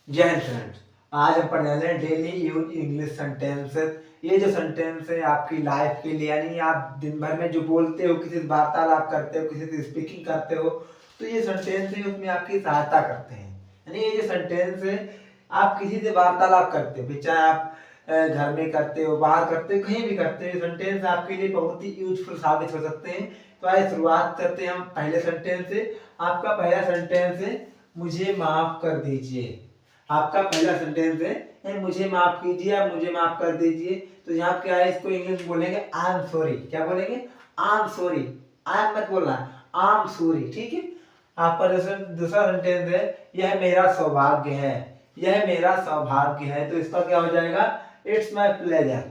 जय हिंद फ्रेंड्स। आज हम पढ़ने वाले हैं डेली यूज इंग्लिश सेंटेंसेस। ये जो सेंटेंस है आपकी लाइफ के लिए, यानी आप दिन भर में जो बोलते हो, किसी से वार्तालाप करते हो, किसी से स्पीकिंग करते हो, तो ये सेंटेंस है उसमें आपकी सहायता करते हैं। यानी ये जो सेंटेंस है आप किसी से वार्तालाप करते हो, फिर चाहे आप घर में करते हो, बाहर करते हो, कहीं भी करते हो, ये सेंटेंस आपके लिए बहुत ही यूजफुल साबित हो सकते हैं। तो आइए शुरुआत करते हैं हम पहले सेंटेंस से। आपका पहला सेंटेंस है मुझे माफ कर दीजिए। आपका पहला सेंटेंस है मुझे माफ कीजिए, आप मुझे माफ कर दीजिए। तो यहाँ क्या है, इसको इंग्लिश बोलेंगे आई एम सॉरी। क्या बोलेंगे? I am sorry. I am मत बोलना, आई एम सॉरी। ठीक है। आपका दूसरा सेंटेंस है यह मेरा सौभाग्य है। यह मेरा सौभाग्य है, तो इसका क्या हो जाएगा? It's my pleasure.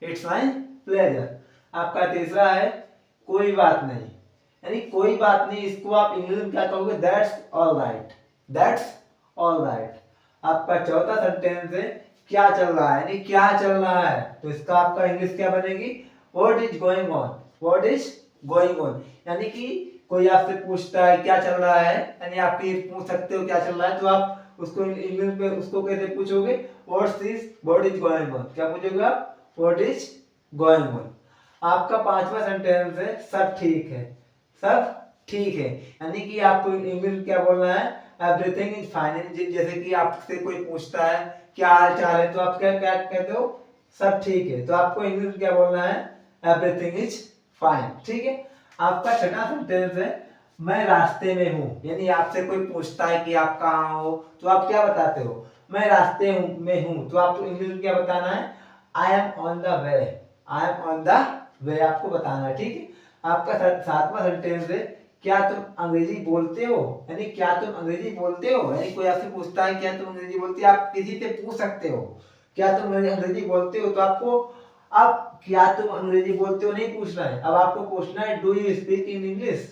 It's my pleasure. आपका तीसरा है कोई बात नहीं। यानी कोई बात नहीं, इसको आप इंग्लिश में क्या कहोगे? That's all right. That's all right. आपका चौथा सेंटेंस है क्या चल रहा है, यानी क्या चल रहा है, तो इसका आपका इंग्लिश क्या बनेगी? What is going on. What is going on, यानी कि कोई आपसे पूछता है क्या चल रहा है, यानी आप ये पूछ सकते हो क्या चल रहा है, तो आप उसको इंग्लिश में उसको कैसे पूछोगे? What is going on. क्या पूछोगे आप? What is going on. आपका पांचवा सेंटेंस है सब ठीक है। सब ठीक है, यानी कि आपको इंग्लिश में क्या बोलना है? Everything is fine. जैसे कि आपसे कोई पूछता है क्या हाल चाल है, तो आप क्या क्या कहते हो? सब ठीक है। तो आपको इंग्लिश में क्या बोलना है? Everything is fine. ठीक है। आपका छठा सेंटेंस है मैं रास्ते में हूँ। यानी आपसे कोई पूछता है कि आप कहाँ हो, तो आप क्या बताते हो? मैं रास्ते में हूँ। तो आपको इंग्लिश में क्या बताना है? I am on the way. I am on the way आपको बताना है। ठीक है। आपका सातवां सेंटेंस है क्या तुम अंग्रेजी बोलते हो। यानी क्या तुम अंग्रेजी बोलते हो, यानी कोई आपसे पूछता है क्या तुम अंग्रेजी बोलते हो, आप किसी से पूछ सकते हो क्या तुम अंग्रेजी बोलते हो, तो आपको अब क्या तुम अंग्रेजी बोलते हो नहीं पूछना है, अब आपको पूछना है do you speak in English.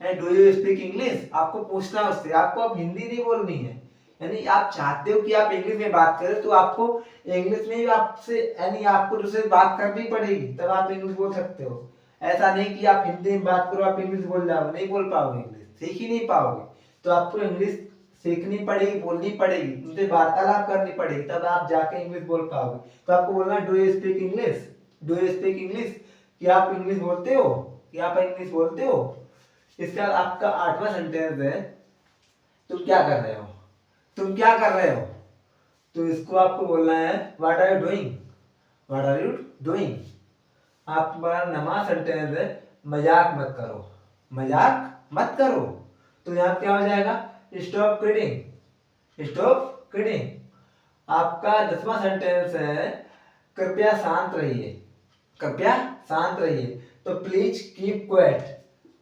Do you speak English आपको पूछना है उससे, आपको अब हिंदी नहीं बोलनी है। यानी आप चाहते हो कि आप इंग्लिश में बात करें, तो आपको इंग्लिश में ही आपसे, यानी आपको दूसरे बात करनी पड़ेगी, तब आप इंग्लिश बोल सकते हो। ऐसा नहीं कि आप हिंदी में बात करो आप इंग्लिश बोल जाओगे, नहीं बोल पाओगे, इंग्लिश सीख ही नहीं पाओगे। तो आपको इंग्लिश सीखनी पड़ेगी, बोलनी पड़ेगी, उनसे वार्तालाप करनी पड़ेगी, तब आप जाके इंग्लिश बोल पाओगे। तो आपको बोलना है do you speak English. Do you speak English, क्या आप इंग्लिश बोलते हो? क्या आप इंग्लिश बोलते हो? इसके बाद आपका आठवां सेंटेंस है तुम क्या कर रहे हो। तुम क्या कर रहे हो, तो इसको आपको बोलना है what are you doing. What are you doing. आपका नवा सेंटेंस है मजाक मत करो। मजाक मत करो, तो यहाँ क्या हो जाएगा? Stop kidding. Stop kidding. आपका 10वां सेंटेंस है कृपया शांत रहिए। कृपया शांत रहिए, तो please keep quiet.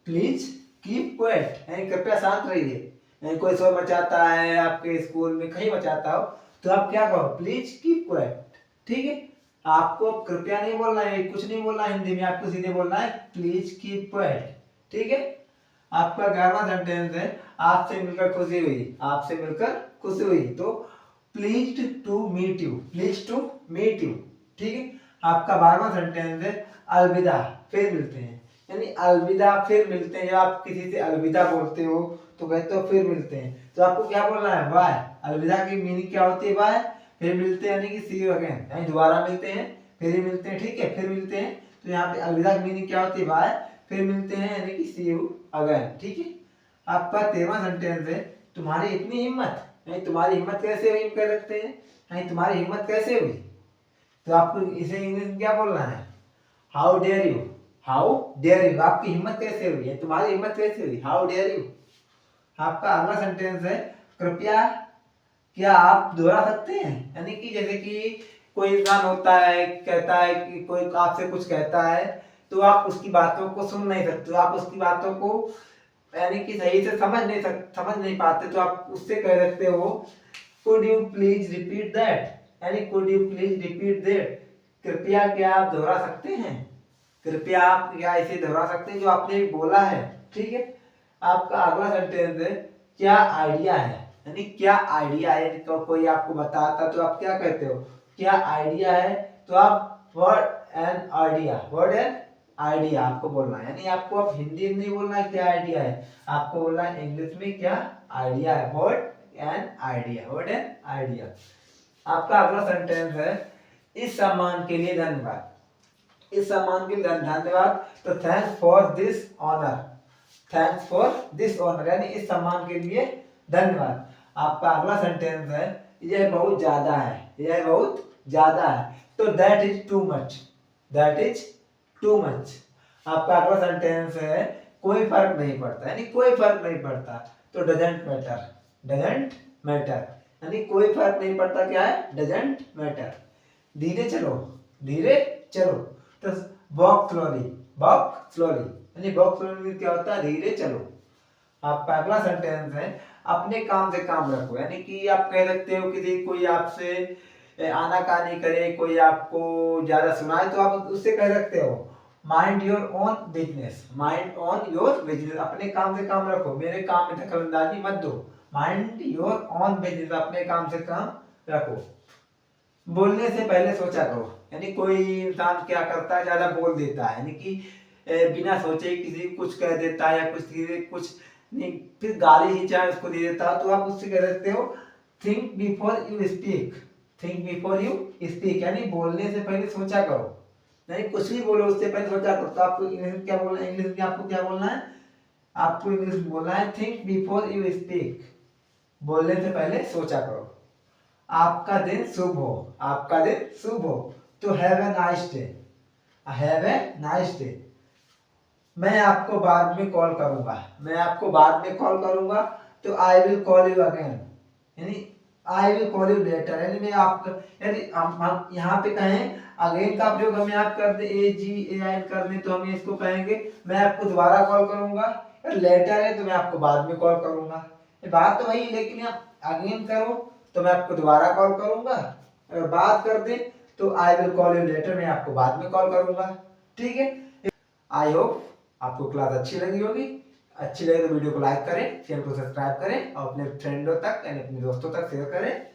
Please keep quiet, यानी कृपया शांत रहिए। यानी कोई शोर मचाता है आपके स्कूल में, कहीं मचाता हो, तो आप क्या कहो? Please keep quiet. ठीक है। आपको कृपया नहीं बोलना है, कुछ नहीं बोलना है हिंदी में, आपको सीधे बोलना है प्लीज कीप क्वाइट। ठीक है। आपका 11वां सेंटेंस है आपसे मिलकर खुशी हुई। आपसे मिलकर खुशी हुई, तो please to meet you. Please to meet you. ठीक है। आपका 12वां सेंटेंस है अलविदा, फिर मिलते हैं। यानी अलविदा फिर मिलते हैं, जब आप किसी से अलविदा बोलते हो तो कहते हो फिर मिलते हैं, तो आपको क्या बोलना है? बाय। अलविदा की मीनिंग क्या होती है? बाय। फिर मिलते हैं यानी कि सी यू अगेन, यानी दोबारा मिलते हैं, फिर ही मिलते हैं। ठीक है, फिर मिलते हैं। तो यहाँ पे अलविदा की मीनिंग क्या होती है? बाय। फिर मिलते हैं यानी कि सी यू अगेन। ठीक है। आपका 13वां सेंटेंस है तुम्हारी इतनी हिम्मत। नहीं, तुम्हारी हिम्मत कैसे हुई कह सकते हैं, नहीं तुम्हारी हिम्मत कैसे हुई, तो आपको इसे इंग्लिश में क्या बोलना है? How dare you. How dare you, आपकी हिम्मत कैसे हुई है, तुम्हारी हिम्मत कैसे हुई, हाउ डेयर यू। आपका अगला सेंटेंस है कृपया क्या आप दोहरा सकते हैं। यानी कि जैसे कि कोई इंसान होता है, कहता है कि कोई आपसे कुछ कहता है, तो आप उसकी बातों को सुन नहीं सकते, आप उसकी बातों को यानी कि सही से समझ नहीं पाते, तो आप उससे कह सकते हो could you please repeat that. यानी could you please repeat that, कृपया क्या आप दोहरा सकते हैं। कृपया आप क्या इसे दोहरा सकते हैं जो आपने बोला है। ठीक है। आपका अगला सेंटेंस है क्या आइडिया है। यानी क्या आइडिया है, तो कोई आपको बताता तो आप क्या कहते हो? क्या आइडिया है, तो आप what an idea. What an idea आपको बोलना है, यानी आपको अब हिंदी में नहीं बोलना है क्या आइडिया है, आपको बोलना है इंग्लिश में क्या आइडिया है। What an idea, what an idea. आपका अगला सेंटेंस है इस सम्मान के लिए धन्यवाद। इस सम्मान के लिए धन्यवाद, तो thanks for this honour, thanks for this honour यानी इस सम्मान के लिए धन्यवाद। आपका अगला सेंटेंस है यह बहुत ज्यादा है, यह बहुत ज्यादा है, तो that is too much, that is too much. आपका अगला सेंटेंस है कोई फर्क नहीं पड़ता, यानी कोई फर्क नहीं पड़ता, तो डजंट मैटर, डजंट मैटर यानी कोई फर्क नहीं पड़ता, क्या है, डजंट मैटर। धीरे चलो, धीरे चलो, तो वॉक स्लोली, वॉक स्लोली यानी वॉक स्लोली क्या होता है, धीरे चलो। आपका अगला सेंटेंस है अपने काम से काम रखो, यानी कि आप कह सकते हो कि कोई आपसे आनाकानी करे, कोई आपको ज्यादा सुनाए, तो आप उससे कह सकते हो mind your own business, mind on your business, अपने काम से काम रखो, मेरे काम में दखलंदाजी मत दो। माइंड योर ऑन बिजनेस, अपने काम से काम रखो। बोलने से पहले सोचा करो, यानी कोई इंसान क्या करता है, ज्यादा बोल देता है, यानी कि बिना सोचे किसी कुछ कह देता है, या कुछ नहीं, फिर गाली ही चाहे उसको दे देता है, तो आप उससे कह सकते हो think before you speak, think before you speak यानी बोलने से पहले सोचा करो, यानी कुछ भी बोलो उससे पहले सोचा करो। तो आपको इंग्लिश में क्या बोलना है, इंग्लिश में आपको क्या बोलना है, आपको इंग्लिश में बोलना है थिंक बिफोर यू स्पीक, बोलने से पहले सोचा करो। आपका दिन शुभ हो, आपका दिन शुभ हो, तो have a nice day, have a nice day. मैं आपको बाद में कॉल करूंगा, मैं आपको बाद में कॉल करूंगा, तो I will call you again, यानी I will call you later, यानी मैं आपका, यानी हम यहाँ पे कहें अगेन का प्रयोग हम यहाँ कर दे AGAIN कर दे, तो हम इसको कहेंगे मैं आपको दोबारा कॉल करूंगा। लेटर है तो मैं आपको बाद में कॉल करूंगा, बात तो वही, लेकिन आप अगेन करो तो मैं आपको दोबारा कॉल करूंगा, अगर बात कर दे तो I will call you letter, मैं आपको बाद में कॉल करूंगा। ठीक है, आई होप आपको क्लास अच्छी लगी होगी। अच्छी लगे तो वीडियो को लाइक करें, चैनल को सब्सक्राइब करें और अपने फ्रेंडों तक यानी अपने दोस्तों तक शेयर करें।